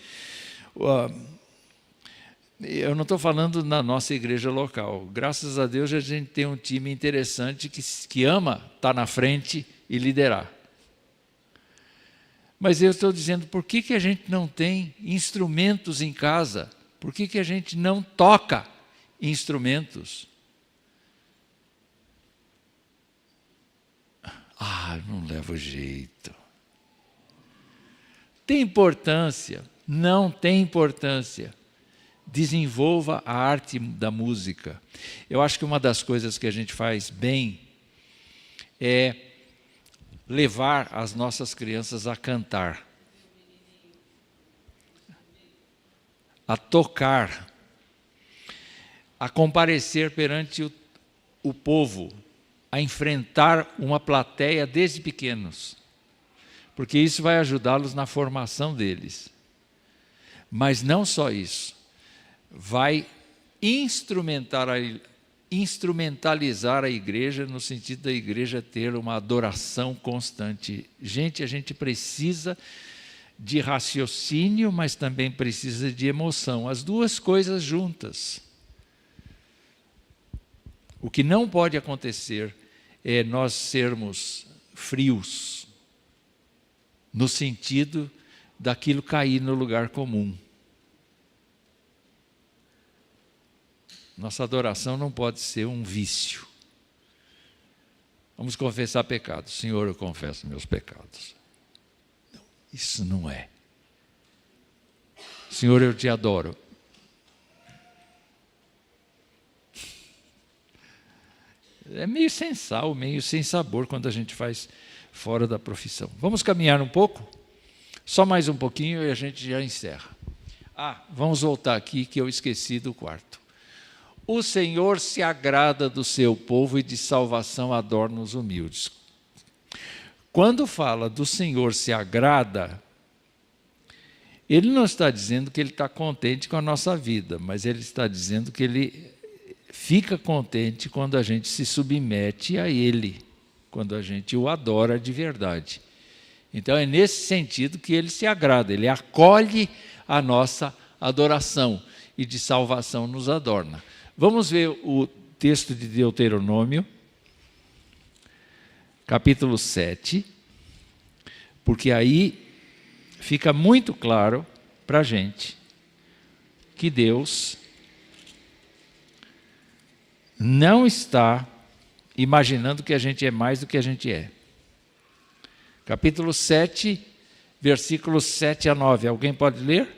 Eu não estou falando na nossa igreja local. Graças a Deus a gente tem um time interessante que ama estar na frente e liderar. Mas eu estou dizendo, por que a gente não tem instrumentos em casa? Por que a gente não toca instrumentos? Não leva jeito. Tem importância? Não tem importância. Desenvolva a arte da música. Eu acho que uma das coisas que a gente faz bem é levar as nossas crianças a cantar, a tocar, a comparecer perante o povo, a enfrentar uma plateia desde pequenos, porque isso vai ajudá-los na formação deles. Mas não só isso, vai instrumentalizar a igreja no sentido da igreja ter uma adoração constante. Gente, a gente precisa de raciocínio, mas também precisa de emoção. As duas coisas juntas. O que não pode acontecer é nós sermos frios, no sentido daquilo cair no lugar comum. Nossa adoração não pode ser um vício. Vamos confessar pecados. Senhor, eu confesso meus pecados. Não, isso não é. Senhor, eu te adoro. É meio sem sal, meio sem sabor quando a gente faz fora da profissão. Vamos caminhar um pouco? Só mais um pouquinho e a gente já encerra. Vamos voltar aqui que eu esqueci do quarto. O Senhor se agrada do seu povo e de salvação adorna os humildes. Quando fala do Senhor se agrada, Ele não está dizendo que Ele está contente com a nossa vida, mas Ele está dizendo que Ele fica contente quando a gente se submete a Ele, quando a gente o adora de verdade. Então é nesse sentido que Ele se agrada, Ele acolhe a nossa adoração e de salvação nos adorna. Vamos ver o texto de Deuteronômio, capítulo 7, porque aí fica muito claro para a gente que Deus não está imaginando que a gente é mais do que a gente é. Capítulo 7, versículos 7 a 9. Alguém pode ler?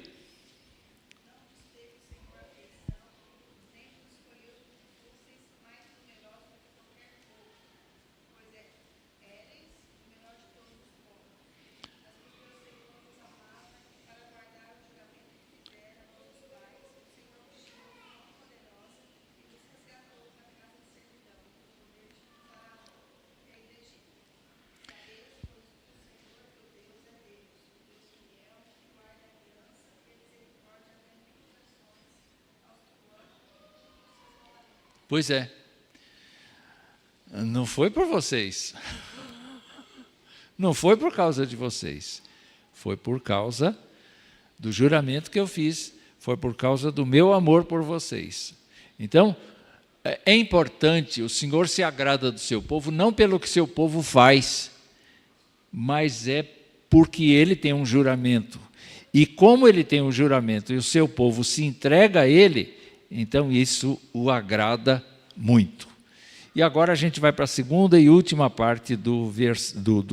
Pois é. Não foi por vocês. Não foi por causa de vocês. Foi por causa do juramento que eu fiz. Foi por causa do meu amor por vocês. Então, é importante, o Senhor se agrada do seu povo, não pelo que seu povo faz, mas é porque Ele tem um juramento. E como Ele tem um juramento e o seu povo se entrega a Ele, então isso o agrada muito. E agora a gente vai para a segunda e última parte do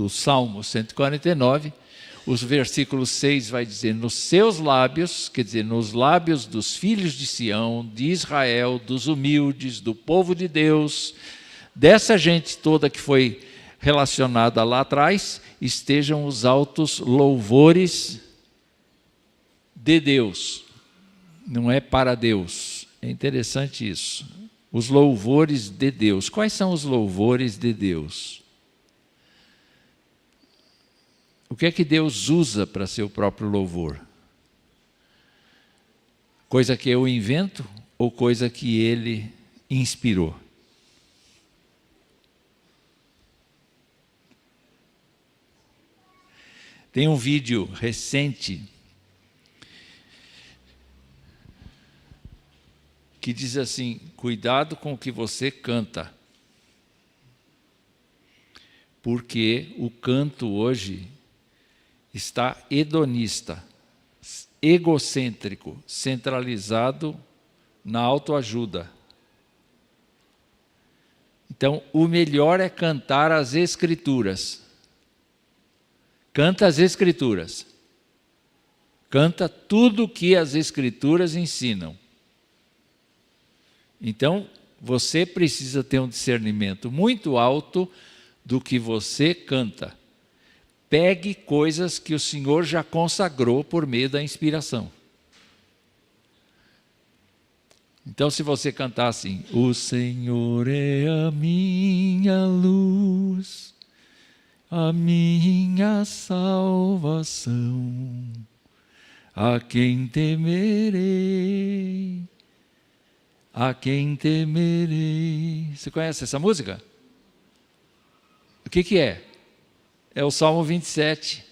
Salmo 149. Os versículos 6 vai dizer, nos seus lábios, quer dizer, nos lábios dos filhos de Sião, de Israel, dos humildes, do povo de Deus, dessa gente toda que foi relacionada lá atrás, estejam os altos louvores de Deus. Não é para Deus. É interessante isso. Os louvores de Deus. Quais são os louvores de Deus? O que é que Deus usa para seu próprio louvor? Coisa que eu invento ou coisa que Ele inspirou? Tem um vídeo recente que diz assim, cuidado com o que você canta, porque o canto hoje está hedonista, egocêntrico, centralizado na autoajuda. Então, o melhor é cantar as Escrituras. Canta as Escrituras. Canta tudo o que as Escrituras ensinam. Então, você precisa ter um discernimento muito alto do que você canta. Pegue coisas que o Senhor já consagrou por meio da inspiração. Então, se você cantar assim, o Senhor é a minha luz, a minha salvação, a quem temerei, a quem temerei. Você conhece essa música? O que é? É o Salmo 27.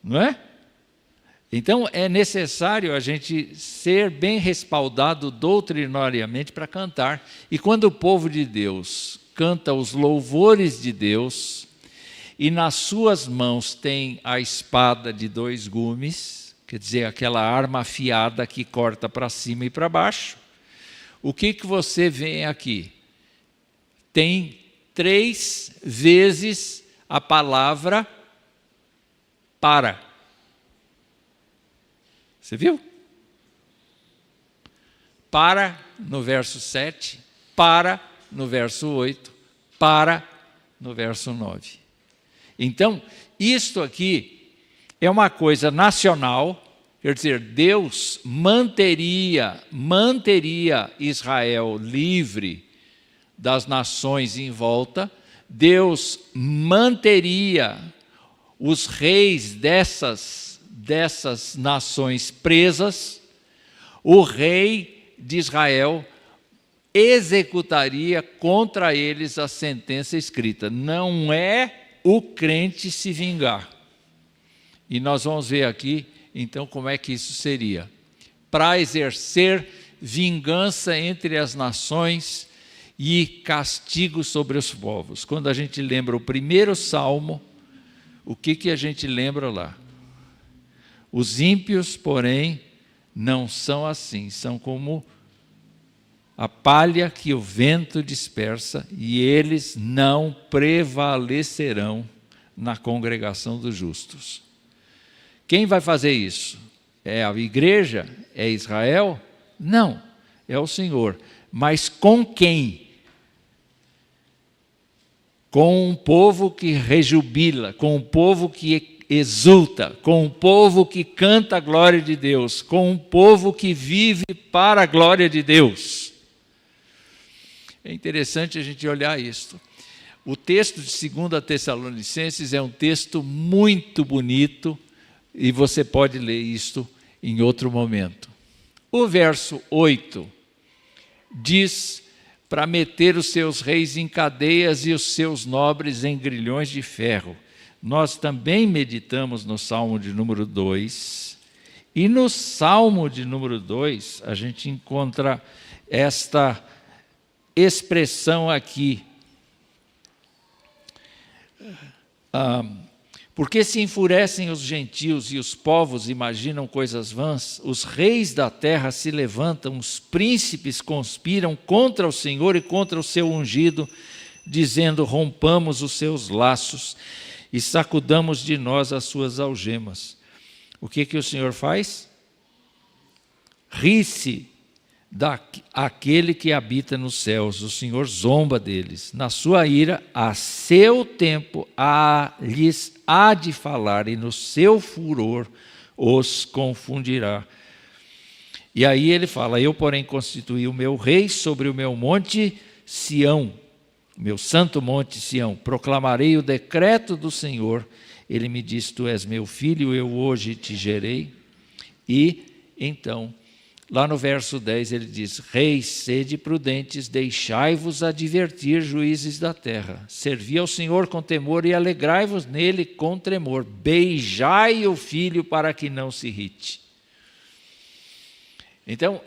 não é? Então, é necessário a gente ser bem respaldado doutrinariamente para cantar. E quando o povo de Deus canta os louvores de Deus, e nas suas mãos tem a espada de 2 gumes, quer dizer, aquela arma afiada que corta para cima e para baixo, o que você vê aqui? Tem 3 vezes a palavra para. Você viu? Para no verso 7, para no verso 8, para no verso 9. Então, isto aqui é uma coisa nacional, quer dizer, Deus manteria Israel livre das nações em volta, Deus manteria os reis dessas nações presas, o rei de Israel executaria contra eles a sentença escrita. Não é o crente se vingar. E nós vamos ver aqui, então, como é que isso seria. Para exercer vingança entre as nações e castigo sobre os povos. Quando a gente lembra o primeiro salmo, o que a gente lembra lá? Os ímpios, porém, não são assim, são como a palha que o vento dispersa, e eles não prevalecerão na congregação dos justos. Quem vai fazer isso? É a igreja? É Israel? Não, é o Senhor. Mas com quem? Com um povo que rejubila, com um povo que exulta, com um povo que canta a glória de Deus, com um povo que vive para a glória de Deus. É interessante a gente olhar isto. O texto de 2 Tessalonicenses é um texto muito bonito e você pode ler isto em outro momento. O verso 8 diz para meter os seus reis em cadeias e os seus nobres em grilhões de ferro. Nós também meditamos no Salmo de número 2, e no Salmo de número 2 a gente encontra esta expressão aqui. Porque se enfurecem os gentios e os povos imaginam coisas vãs, os reis da terra se levantam, os príncipes conspiram contra o Senhor e contra o seu ungido, dizendo: rompamos os seus laços e sacudamos de nós as suas algemas. O que o Senhor faz? Ri-se daquele que habita nos céus, o Senhor zomba deles. Na sua ira, a seu tempo, lhes há de falar, e no seu furor os confundirá. E aí ele fala: eu, porém, constituí o meu rei sobre o meu monte Sião, meu santo monte Sião, proclamarei o decreto do Senhor. Ele me diz: tu és meu filho, eu hoje te gerei. E então, lá no verso 10 ele diz: reis, sede prudentes, deixai-vos advertir, juízes da terra. Servi ao Senhor com temor e alegrai-vos nele com tremor. Beijai o filho para que não se irrite. Então,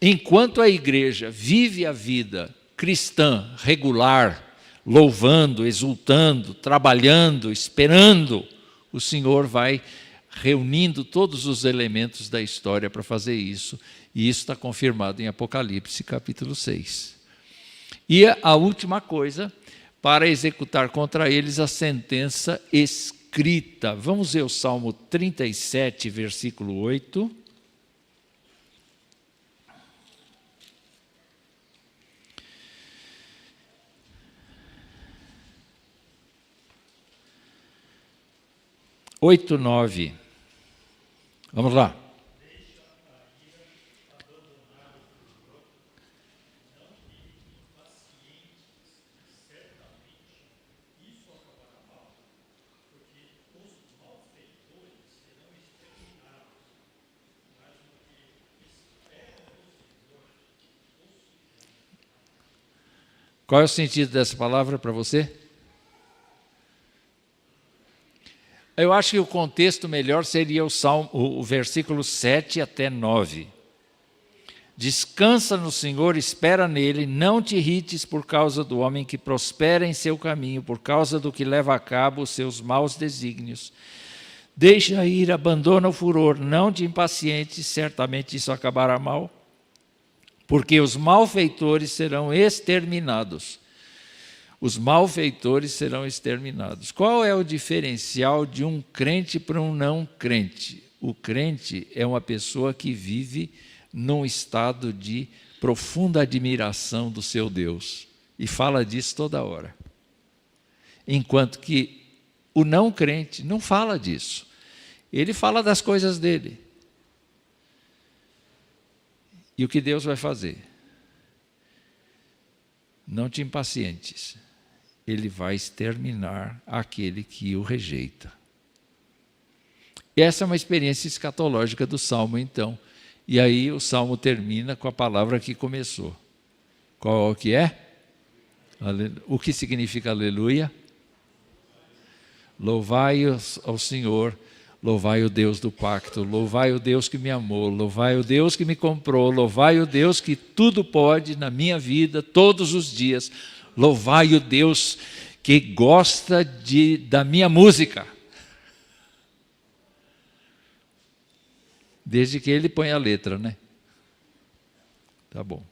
enquanto a igreja vive a vida cristã, regular, louvando, exultando, trabalhando, esperando, o Senhor vai reunindo todos os elementos da história para fazer isso. E isso está confirmado em Apocalipse, capítulo 6. E a última coisa, para executar contra eles a sentença escrita. Vamos ver o Salmo 37, versículo 8. Oito, 9. Vamos lá. Qual é o sentido dessa palavra para você? Eu acho que o contexto melhor seria o versículo 7 até 9. Descansa no Senhor, espera nele, não te irrites por causa do homem que prospera em seu caminho, por causa do que leva a cabo os seus maus desígnios. Deixa ir, abandona o furor, não te impacientes, certamente isso acabará mal, porque os malfeitores serão exterminados. Os malfeitores serão exterminados. Qual é o diferencial de um crente para um não crente? O crente é uma pessoa que vive num estado de profunda admiração do seu Deus e fala disso toda hora. Enquanto que o não crente não fala disso. Ele fala das coisas dele. E o que Deus vai fazer? Não te impacientes. Ele vai exterminar aquele que o rejeita. Essa é uma experiência escatológica do Salmo, então. E aí o Salmo termina com a palavra que começou. Qual é o que é? O que significa aleluia? Louvai ao Senhor, louvai o Deus do pacto, louvai o Deus que me amou, louvai o Deus que me comprou, louvai o Deus que tudo pode na minha vida, todos os dias. Louvai o Deus que gosta da minha música. Desde que ele põe a letra, né? Tá bom.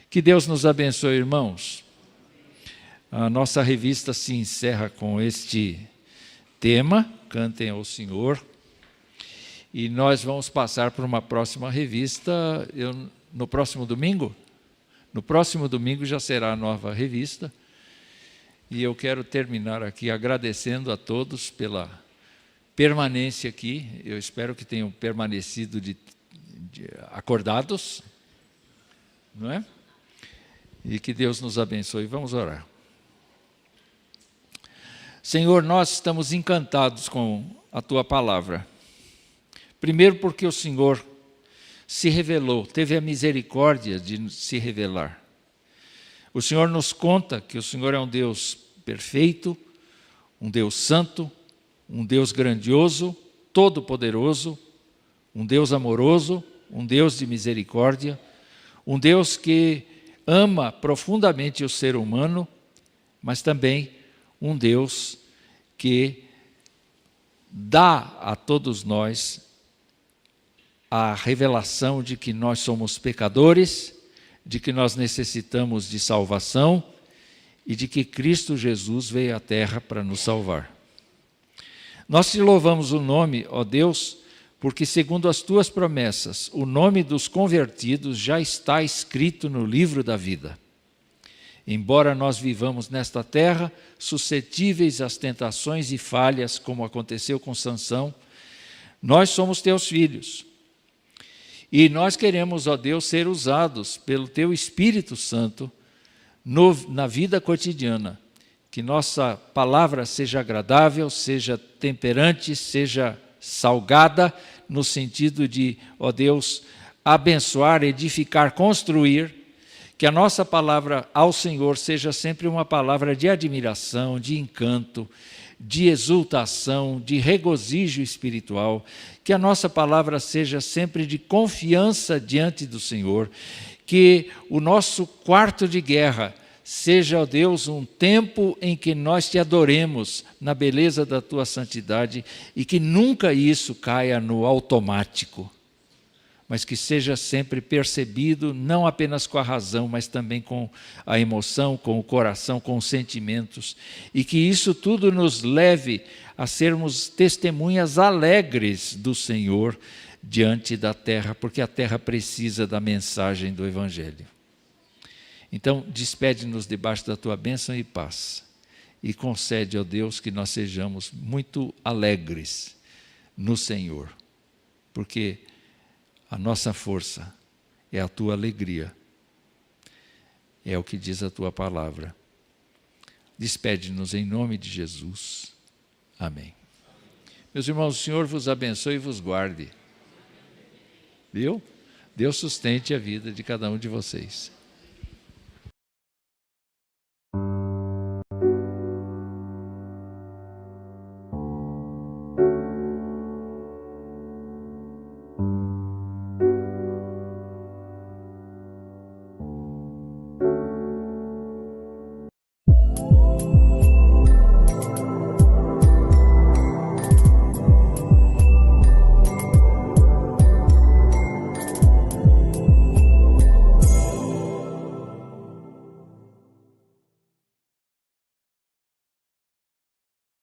Que Deus nos abençoe, irmãos. A nossa revista se encerra com este tema, Cantem ao Senhor. E nós vamos passar para uma próxima revista no próximo domingo. No próximo domingo já será a nova revista. E eu quero terminar aqui agradecendo a todos pela permanência aqui. Eu espero que tenham permanecido acordados, não é? E que Deus nos abençoe. Vamos orar. Senhor, nós estamos encantados com a Tua palavra. Primeiro porque o Senhor se revelou, teve a misericórdia de se revelar. O Senhor nos conta que o Senhor é um Deus perfeito, um Deus santo, um Deus grandioso, todo-poderoso, um Deus amoroso, um Deus de misericórdia, um Deus que ama profundamente o ser humano, mas também um Deus que dá a todos nós a revelação de que nós somos pecadores, de que nós necessitamos de salvação e de que Cristo Jesus veio à terra para nos salvar. Nós te louvamos o nome, ó Deus, porque segundo as tuas promessas, o nome dos convertidos já está escrito no livro da vida. Embora nós vivamos nesta terra, suscetíveis às tentações e falhas, como aconteceu com Sansão, nós somos teus filhos. E nós queremos, ó Deus, ser usados pelo teu Espírito Santo na vida cotidiana. Que nossa palavra seja agradável, seja temperante, seja salgada, no sentido de, ó Deus, abençoar, edificar, construir. Que a nossa palavra ao Senhor seja sempre uma palavra de admiração, de encanto, de exultação, de regozijo espiritual. Que a nossa palavra seja sempre de confiança diante do Senhor. Que o nosso quarto de guerra seja, ó Deus, um tempo em que nós te adoremos na beleza da tua santidade e que nunca isso caia no automático, mas que seja sempre percebido, não apenas com a razão, mas também com a emoção, com o coração, com os sentimentos, e que isso tudo nos leve a sermos testemunhas alegres do Senhor diante da terra, porque a terra precisa da mensagem do Evangelho. Então, despede-nos debaixo da tua bênção e paz, e concede, ó Deus, que nós sejamos muito alegres no Senhor, porque a nossa força é a tua alegria, é o que diz a tua palavra. Despede-nos em nome de Jesus. Amém. Meus irmãos, o Senhor vos abençoe e vos guarde. Viu? Deus sustente a vida de cada um de vocês.